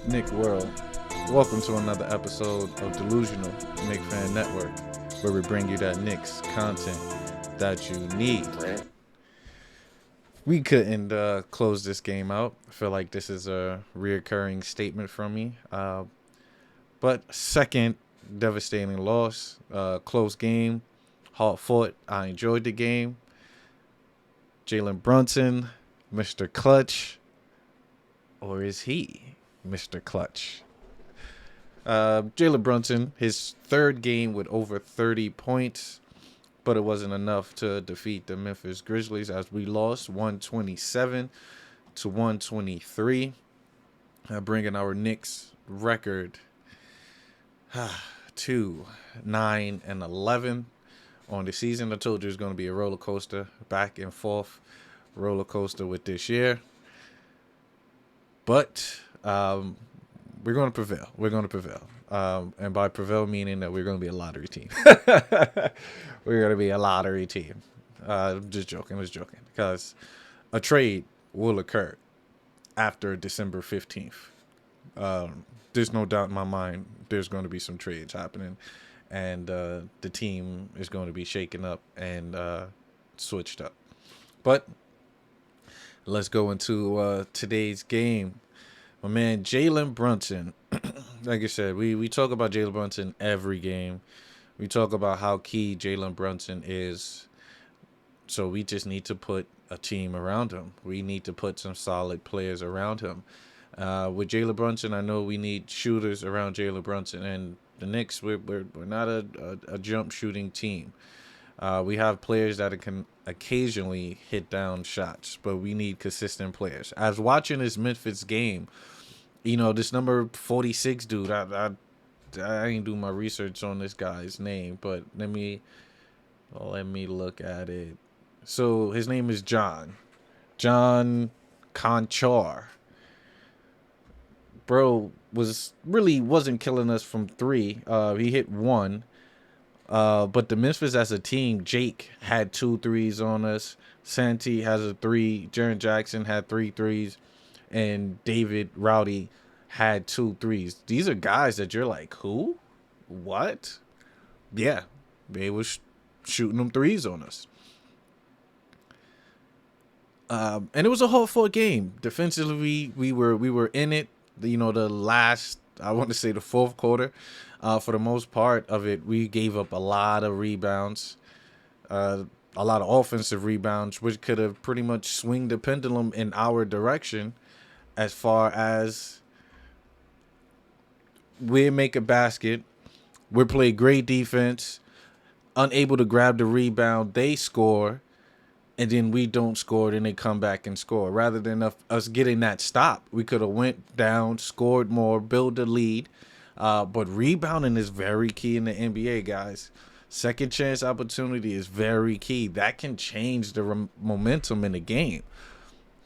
Nick World. Welcome to another episode of Delusional Nick Fan Network, where we bring you that Knicks content that you need. Right? We couldn't close this game out. I feel like this is a reoccurring statement from me. But second devastating loss, close game, hard fought. I enjoyed the game. Jalen Brunson, Mr. Clutch, or is he Mr. Clutch? Jalen Brunson, his third game with over 30 points, but it wasn't enough to defeat the Memphis Grizzlies as we lost 127 to 123, bringing our Knicks record to 9-11 on the season. I told you it was going to be a roller coaster, back and forth roller coaster with this year. But we're going to prevail. We're going to prevail. And by prevail, meaning that we're going to be a lottery team. We're going to be a lottery team. Just joking. I was joking. Because a trade will occur after December 15th. There's no doubt in my mind there's going to be some trades happening. And the team is going to be shaken up and switched up. But let's go into today's game. My man, Jalen Brunson. Like I said, we talk about Jalen Brunson every game. We talk about how key Jalen Brunson is. So we just need to put a team around him. We need to put some solid players around him. With Jalen Brunson, I know we need shooters around Jalen Brunson. And the Knicks, we're not a jump shooting team. We have players that can occasionally hit down shots, but we need consistent players. I was watching this Memphis game. You know, this number 46 dude, I didn't do my research on this guy's name, but let me look at it. So his name is John Conchar. Bro wasn't killing us from three. He hit one. But the Memphis as a team, Jake had 2 threes on us. Santi has a 3. Jaren Jackson had 3 threes. And David Rowdy had 2 threes. These are guys that you're like, who? What? Yeah, they was shooting them threes on us. And it was a hard fought game. Defensively, we were in it. You know, the last, I want to say the fourth quarter. For the most part of it, we gave up a lot of rebounds, a lot of offensive rebounds, which could have pretty much swung the pendulum in our direction as far as we make a basket, we play great defense, unable to grab the rebound, they score, and then we don't score, then they come back and score. Rather than us getting that stop, we could have went down, scored more, build a lead. But rebounding is very key in the NBA, guys. Second chance opportunity is very key. That can change the momentum in the game.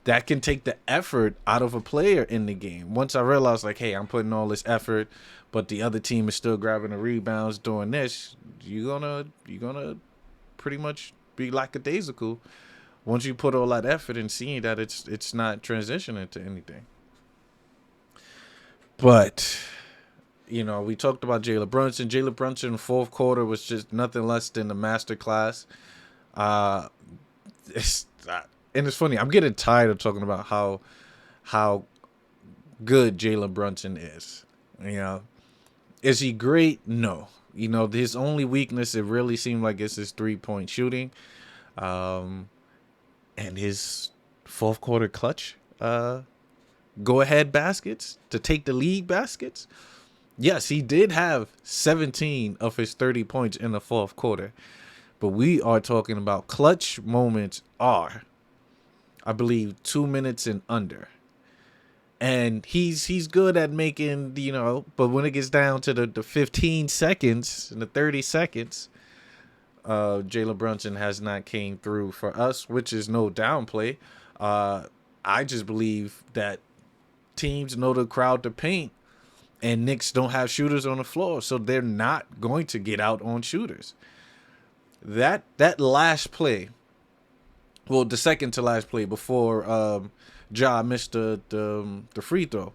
That can take the effort out of a player in the game. Once I realized, like, hey, I'm putting all this effort, but the other team is still grabbing the rebounds doing this, you're gonna pretty much be lackadaisical once you put all that effort and seeing that it's not transitioning to anything. But you know, we talked about Jalen Brunson. Jalen Brunson, fourth quarter was just nothing less than a masterclass. It's and it's funny. I'm getting tired of talking about how good Jalen Brunson is. You know, is he great? No. You know, his only weakness, it really seemed like it's his 3-point shooting, and his fourth quarter clutch, go ahead baskets to take the lead baskets. Yes, he did have 17 of his 30 points in the fourth quarter. But we are talking about clutch moments are, I believe, 2 minutes and under. And he's good at making, you know, but when it gets down to the 15 seconds and the 30 seconds, Jalen Brunson has not came through for us, which is no downplay. I just believe that teams know the crowd to paint. And Knicks don't have shooters on the floor, so they're not going to get out on shooters. That last play, well, the second to last play before Ja missed the free throw,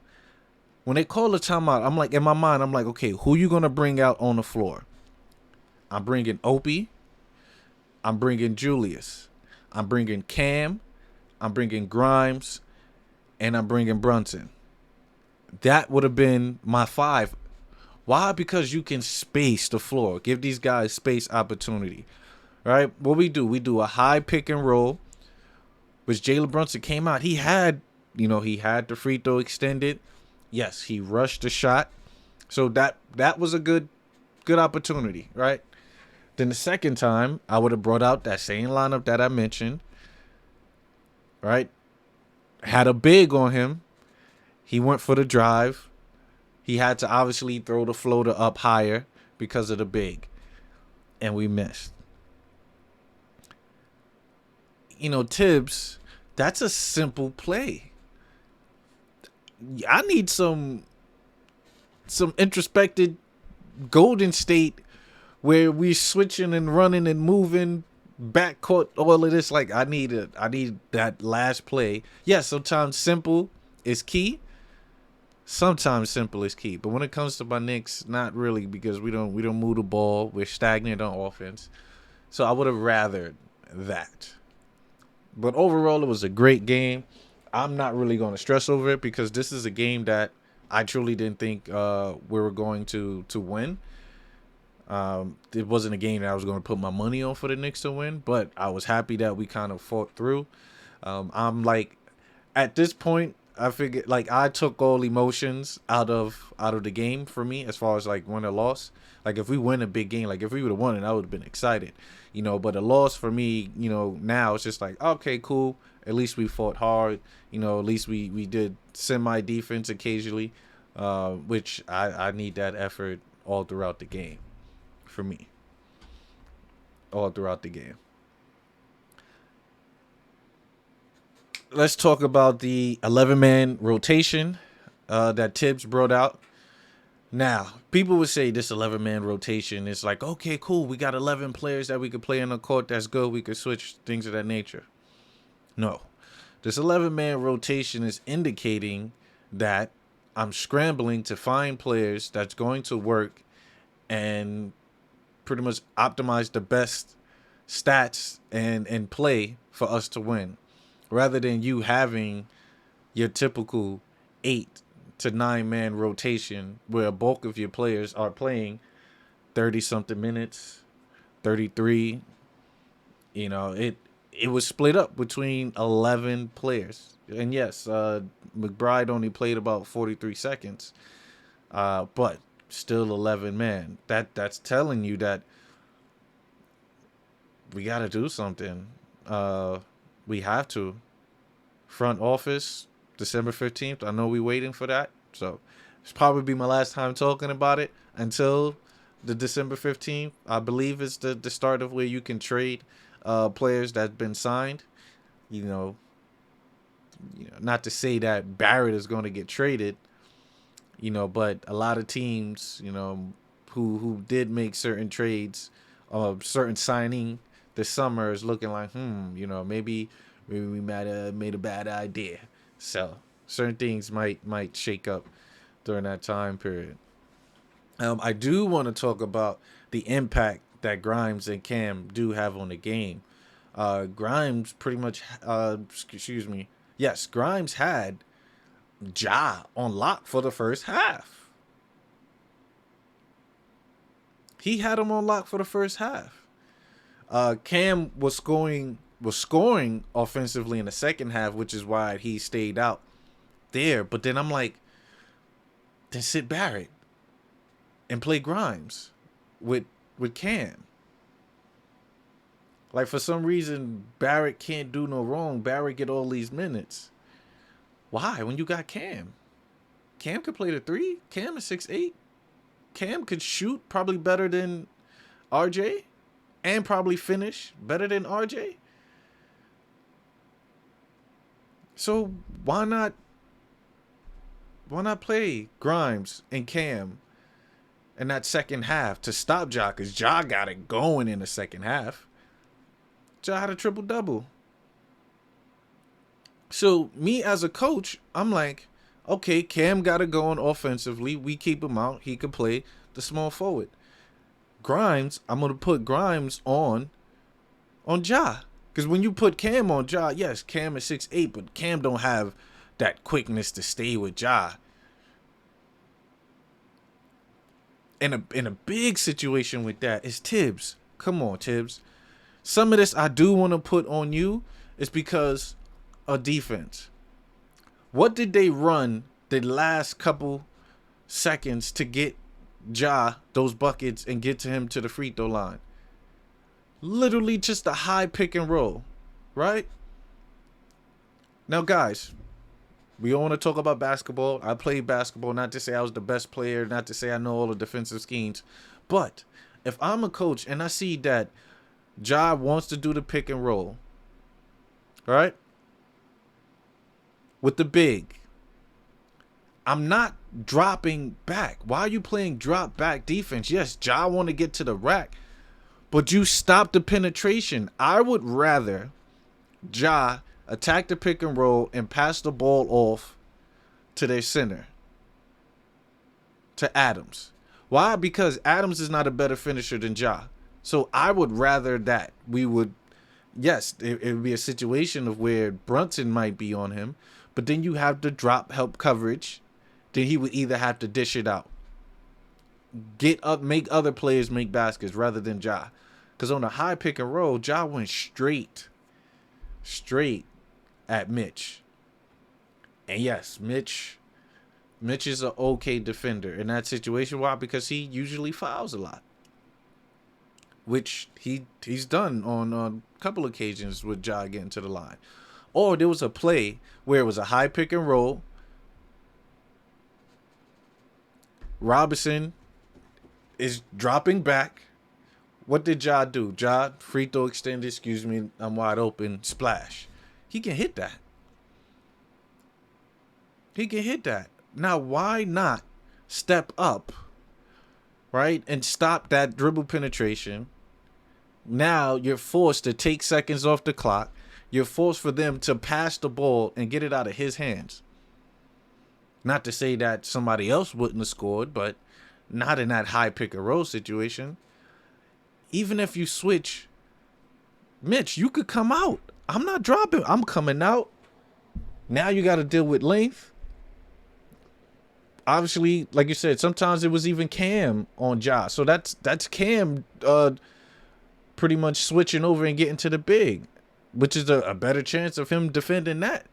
When they call a timeout, I'm like, in my mind, I'm like, okay, who you gonna bring out on the floor? I'm bringing Opie. I'm bringing Julius. I'm bringing Cam. I'm bringing Grimes, and I'm bringing Brunson. That would have been my five. Why? Because you can space the floor. Give these guys space opportunity. Right? What we do a high pick and roll, which Jalen Brunson came out. He had the free throw extended. Yes, he rushed the shot. So that was a good opportunity, right? Then the second time, I would have brought out that same lineup that I mentioned, right? Had a big on him. He went for the drive. He had to obviously throw the floater up higher because of the big. And we missed. Tibbs, that's a simple play. I need some introspected Golden State where we switching and running and moving backcourt, all of this. Like I need that last play. Yes, sometimes simple is key. Sometimes simple is key. But when it comes to my Knicks, not really, because we don't move the ball. We're stagnant on offense. So I would have rathered that. But overall, it was a great game. I'm not really going to stress over it because this is a game that I truly didn't think we were going to win. It wasn't a game that I was going to put my money on for the Knicks to win, but I was happy that we kind of fought through. I'm like, at this point, I figured like I took all emotions out of the game for me as far as like win or loss. Like if we win a big game, like if we would have won it, I would have been excited, But a loss for me, now it's just like okay, cool. At least we fought hard, At least we did semi defense occasionally, which I need that effort all throughout the game. For me, all throughout the game. Let's talk about the 11-man rotation that Tibbs brought out. Now, people would say this 11-man rotation is like, okay, cool. We got 11 players that we could play on the court. That's good. We could switch things of that nature. No. This 11-man rotation is indicating that I'm scrambling to find players that's going to work and pretty much optimize the best stats and play for us to win, rather than you having your typical 8 to 9-man rotation where a bulk of your players are playing 30 something minutes, 33. It was split up between 11 players, and yes, McBride only played about 43 seconds, but still 11 man. That's telling you that we got to do something. We have to. Front office, December 15th. I know we're waiting for that. So it's probably be my last time talking about it until the December 15th. I believe it's the start of where you can trade players that's been signed. Not to say that Barrett is going to get traded, but a lot of teams, who did make certain trades, certain signing this summer is looking like, maybe we might have made a bad idea. So certain things might shake up during that time period. I do want to talk about the impact that Grimes and Cam do have on the game. Grimes pretty much, yes, Grimes had Ja on lock for the first half. He had him on lock for the first half. Cam was scoring offensively in the second half, which is why he stayed out there. But then I'm like, then sit Barrett and play Grimes with Cam. Like for some reason, Barrett can't do no wrong. Barrett get all these minutes. Why? When you got Cam. Cam could play the 3. Cam is 6'8". Cam could shoot probably better than RJ. And probably finish better than RJ. So why not play Grimes and Cam in that second half to stop Ja? Because Ja got it going in the second half. Ja had a triple-double. So me as a coach, I'm like, Okay, Cam got to go on offensively. We keep him out. He can play the small forward. Grimes, I'm gonna put Grimes on Ja. Because when you put Cam on Ja, yes, Cam is 6'8", but Cam don't have that quickness to stay with Ja. In a big situation with that is Tibbs. Come on, Tibbs. Some of this I do want to put on you is because of defense. What did they run the last couple seconds to get Ja those buckets and get to him to the free throw line? Literally just a high pick and roll, right? Now, guys, we all want to talk about basketball. I played basketball, not to say I was the best player, not to say I know all the defensive schemes. But if I'm a coach and I see that Ja wants to do the pick and roll, right, with the big, I'm not dropping back. Why are you playing drop back defense? Yes, Ja want to get to the rack, but you stop the penetration. I would rather Ja attack the pick and roll and pass the ball off to their center, to Adams. Why? Because Adams is not a better finisher than Ja. So I would rather that. Yes, it would be a situation of where Brunson might be on him, but then you have the drop help coverage. Then he would either have to dish it out, get up, make other players make baskets rather than Ja. Because on the high pick and roll, Ja went straight at Mitch. And yes, Mitch is an okay defender in that situation. Why? Because he usually fouls a lot, which he's done on a couple occasions with Ja getting to the line. Or there was a play where it was a high pick and roll. Robinson is dropping back. What did Ja do? Ja, free throw extended, excuse me, I'm wide open, splash. He can hit that. Now, why not step up, right, and stop that dribble penetration? Now you're forced to take seconds off the clock. You're forced for them to pass the ball and get it out of his hands. Not to say that somebody else wouldn't have scored, but not in that high pick and roll situation. Even if you switch, Mitch, you could come out. I'm not dropping. I'm coming out. Now you got to deal with length. Obviously, like you said, sometimes it was even Cam on Ja. So that's Cam pretty much switching over and getting to the big, which is a better chance of him defending that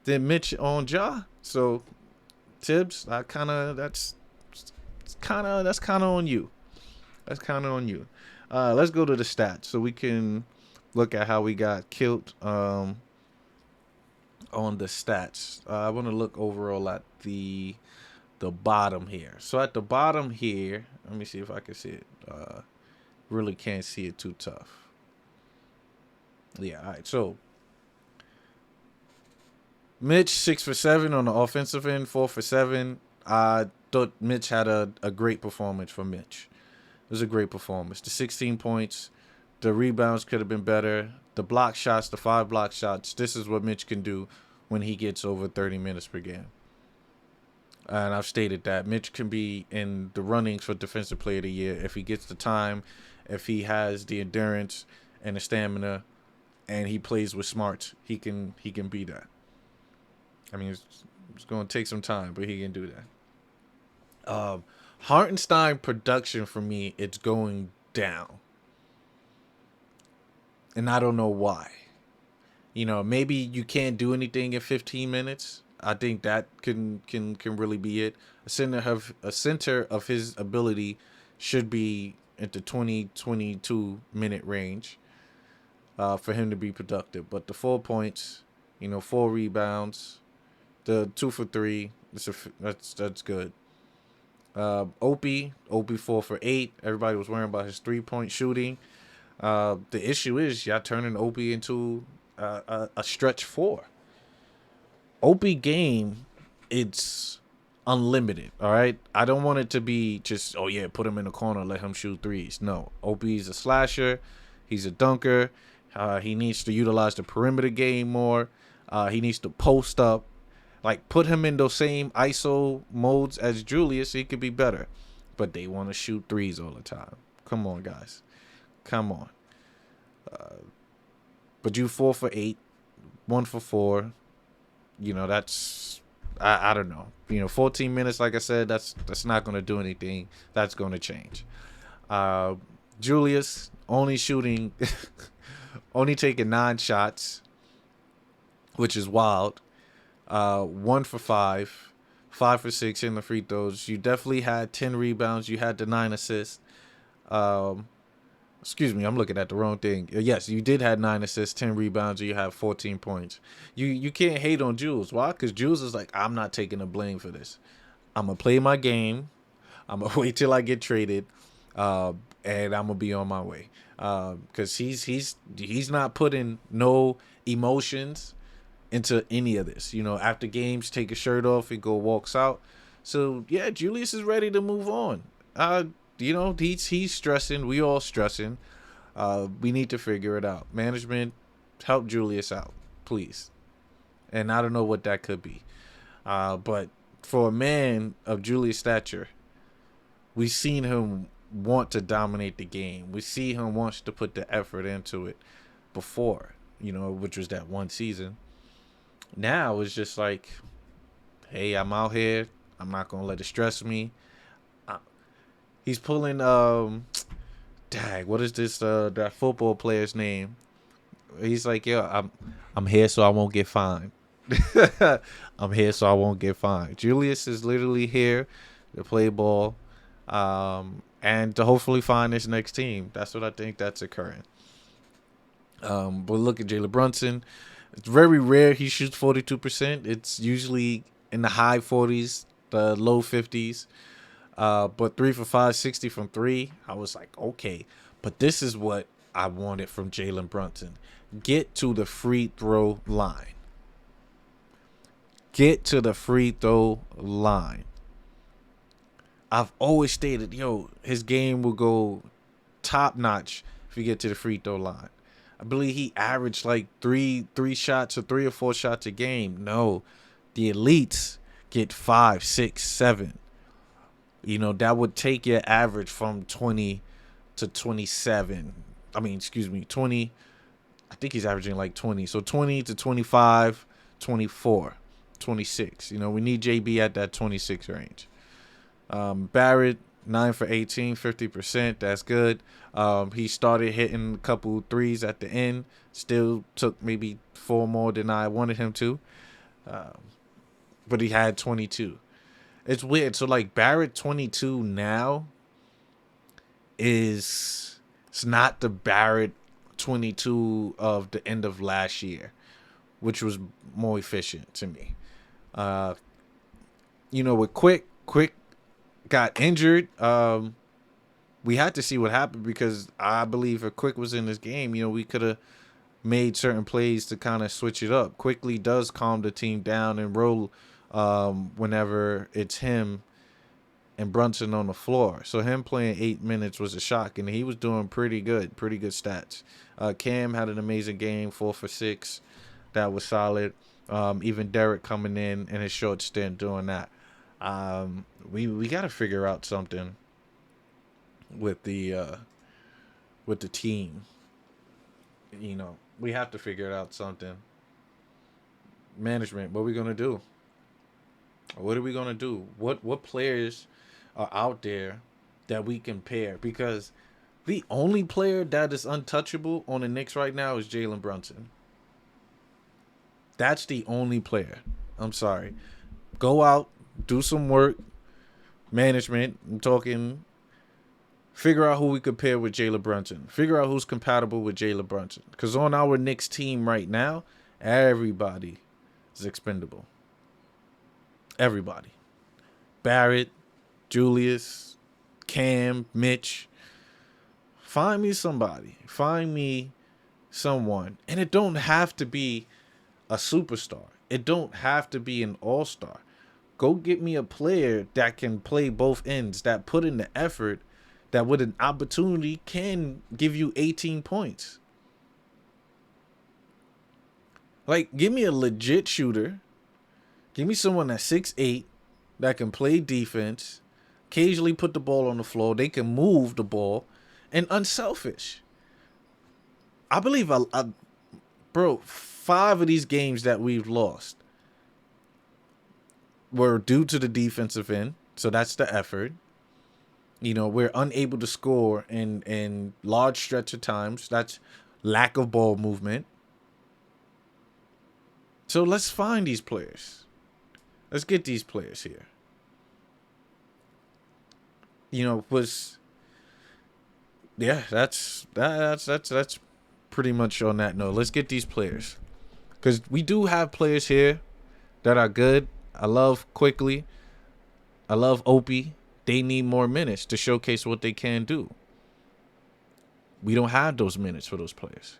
than Mitch on Ja. So Tibbs, that's kind of on you. That's kind of on you. Let's go to the stats so we can look at how we got killed on the stats. I want to look overall at the bottom here. So at the bottom here, let me see if I can see it. Really can't see it too tough. Yeah, all right. So Mitch 6 for 7 on the offensive end, 4 for 7. I thought Mitch had a great performance for Mitch. It was a great performance. The 16 points, the rebounds could have been better. The block shots, the 5 block shots. This is what Mitch can do when he gets over 30 minutes per game. And I've stated that Mitch can be in the runnings for Defensive Player of the Year if he gets the time, if he has the endurance and the stamina, and he plays with smarts. He can be that. I mean, it's going to take some time, but he can do that. Hartenstein production for me, it's going down. And I don't know why. You know, maybe you can't do anything in 15 minutes. I think that can really be it. A center of his ability should be at the 20-22 minute range for him to be productive. But the 4 points, 4 rebounds, the 2 for 3, that's good. Opie 4 for 8. Everybody was worrying about his 3-point shooting. The issue is y'all turning Opie into a stretch 4. Opie game, it's unlimited, all right? I don't want it to be just, put him in the corner, let him shoot threes. No, Opie's a slasher. He's a dunker. He needs to utilize the perimeter game more. He needs to post up. Like, put him in those same ISO modes as Julius, he could be better. But they want to shoot threes all the time. Come on, guys. Come on. But you 4 for 8, 1 for 4. That's I don't know. 14 minutes, like I said, that's not going to do anything. That's going to change. Julius only shooting, only taking 9 shots, which is wild. 1 for 5, 5 for 6 in the free throws. You definitely had 10 rebounds. You had the 9 assists. Excuse me, I'm looking at the wrong thing. Yes, you did have 9 assists, 10 rebounds, and you have 14 points. You can't hate on Jules. Why? Because Jules is like, I'm not taking the blame for this. I'm gonna play my game. I'm gonna wait till I get traded, and I'm gonna be on my way. Because he's not putting no emotions into any of this. After games, take his shirt off and go walks out. So yeah, Julius is ready to move on. He's stressing. We all stressing. We need to figure it out. Management, help Julius out, please. And I don't know what that could be. But for a man of Julius' stature, we've seen him want to dominate the game. We see him wants to put the effort into it before, which was that one season. Now it's just like, hey, I'm out here. I'm not going to let it stress me. He's pulling what is this that football player's name? He's like, yo, I'm here so I won't get fined. I'm here so I won't get fined. Julius is literally here to play ball, and to hopefully find this next team. That's what I think that's occurring. But look at Jalen Brunson. It's very rare he shoots 42%. It's usually in the high 40s, the low 50s. But 3 for 5, 60 from 3. I was like, okay. But this is what I wanted from Jalen Brunson. Get to the free throw line. Get to the free throw line. I've always stated, his game will go top notch if you get to the free throw line. I believe he averaged like three shots or 3 or 4 shots a game. No, the elites get 5, 6, 7. That would take your average from 20 to 27. 20. I think he's averaging like 20. So 20 to 25, 24, 26. We need JB at that 26 range. Barrett, 9 for 18, 50%. That's good. He started hitting a couple threes at the end. Still took maybe 4 more than I wanted him to. But he had 22. It's weird. So, like, Barrett 22 now it's not the Barrett 22 of the end of last year, which was more efficient to me. With Quick got injured. We had to see what happened because I believe if Quick was in this game, we could have made certain plays to kind of switch it up. Quickly does calm the team down and roll whenever it's him and Brunson on the floor. So him playing 8 minutes was a shock, and he was doing pretty good stats. Cam had an amazing game, 4 for 6. That was solid. Even Derek coming in his short stint doing that. We got to figure out something with the team. We have to figure out something. Management, what are we gonna do? What are we gonna do? What players are out there that we can pair? Because the only player that is untouchable on the Knicks right now is Jalen Brunson. That's the only player. I'm sorry. Go out, do some work. Management, I'm talking. Figure out who we could pair with Jalen Brunson. Figure out who's compatible with Jalen Brunson. Because on our Knicks team right now, everybody is expendable. Everybody. Barrett, Julius, Cam, Mitch. Find me somebody. Find me someone. And it don't have to be a superstar. It don't have to be an all-star. Go get me a player that can play both ends, that put in the effort, that with an opportunity can give you 18 points. Like, give me a legit shooter. Give me someone that's 6'8", that can play defense, occasionally put the ball on the floor. They can move the ball, and unselfish. I believe, bro, 5 of these games that we've lost were due to the defensive end. So that's the effort. You know, we're unable to score in large stretch of times. That's lack of ball movement. So let's find these players. Let's get these players here. You know, that's pretty much on that note. Let's get these players, because we do have players here that are good. I love Quickly. I love Opie. They need more minutes to showcase what they can do. We don't have those minutes for those players.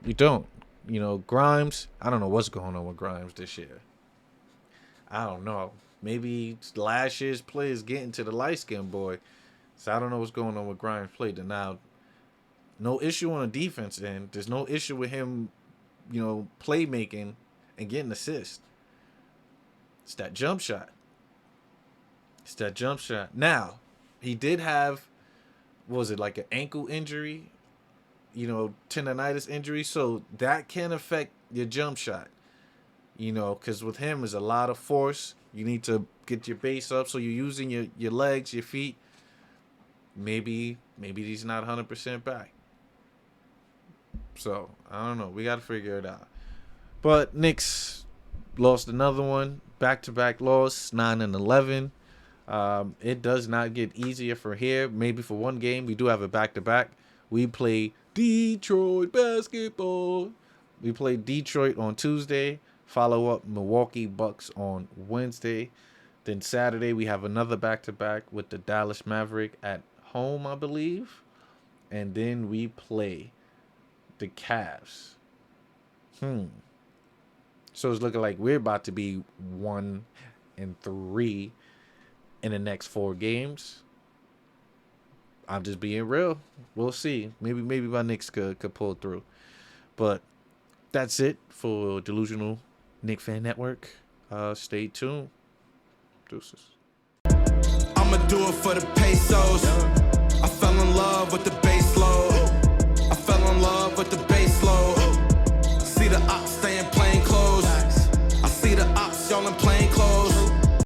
We don't. You know, Grimes, I don't know what's going on with Grimes this year. I don't know. Maybe last year's play is getting to the light-skinned boy. So I don't know what's going on with Grimes' play. Now, no issue on the defense end. There's no issue with him, you know, playmaking and getting assists. It's that jump shot. Now, he did have, what was it, like an ankle injury? You know, tendonitis injury. So that can affect your jump shot. You know, because with him, there's a lot of force. You need to get your base up. So you're using your legs, your feet. Maybe he's not 100% back. So, I don't know. We got to figure it out. But Knicks lost another one. Back-to-back loss, 9-11. It does not get easier for here. Maybe for one game, we do have a back-to-back. We play Detroit basketball. We play Detroit on Tuesday. Follow up Milwaukee Bucks on Wednesday. Then Saturday, we have another back-to-back with the Dallas Maverick at home, I believe. And then we play the Cavs. So it's looking like we're about to be 1-3 in the next 4 games. I'm just being real. We'll see. Maybe my Knicks could pull through. But that's it for Delusional Knick Fan Network. Stay tuned. Deuces. I'ma do it for the pesos. I fell in love with the